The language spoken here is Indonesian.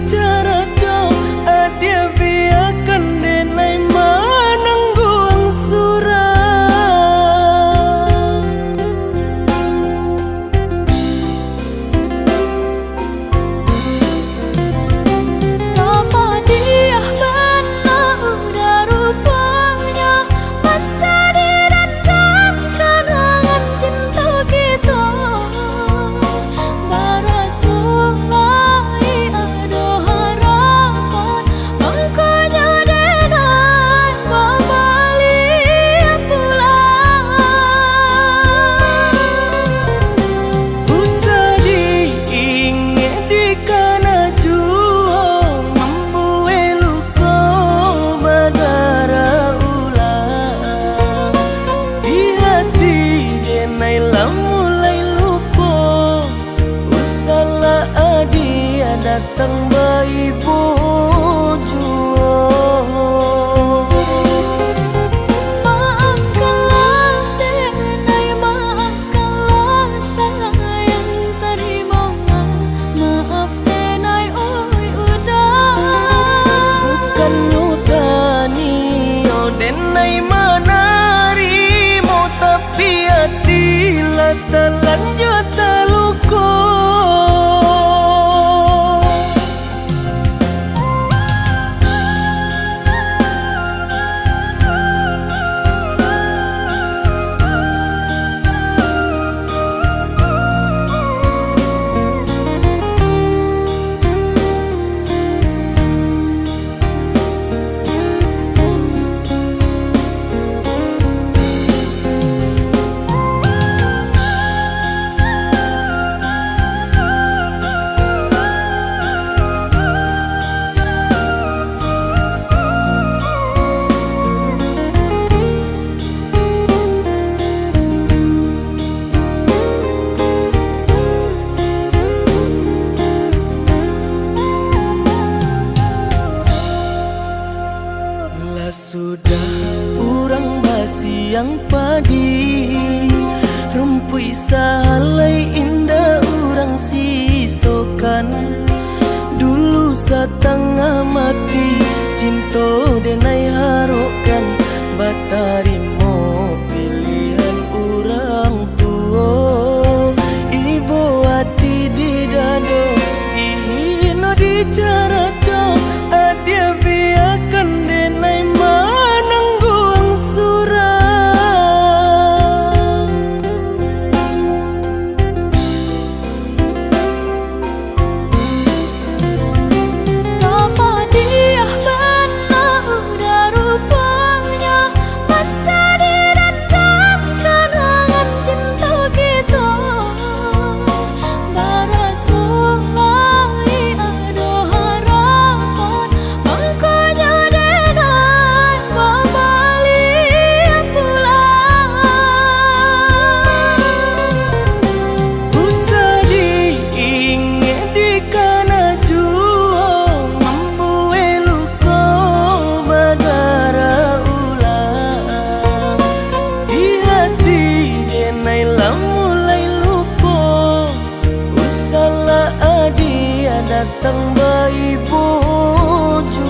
dicara co adia biarkan denai menanggung surat. Apa dia benar udah rupanya mencari dan kenangan cinta kita. Barasuai ada harapan makanya denai kembali pulang. Usah diingat di kana jua membuat luka berdarah ulang. Di hati denai lah mulai lupa. Usahlah dia datang bayi jua. Maafkanlah denai, maafkanlah sayang terima. Maaf denai oi udah. Bukan nyutani oh denai menarimo, tapi hatilah terlanjur terluka. Lah sudah urang basi yang padi rumpui salai indah urang sisokan. Dulu setengah mati cinta denai harokan batarimo pilihan urang tua. Ibu hati di dado ino dicara co adia biarkan denai menanggung surat. Apa dia benar udah rupanya mencari dan kenangan cinta kita. Barasuai ada harapan makanya denai kembali pulang. Usah diingat di kana jua membuat luka berdarah ulang. Di hati denai lah mulai lupa. Usahlah dia datang bayi jua.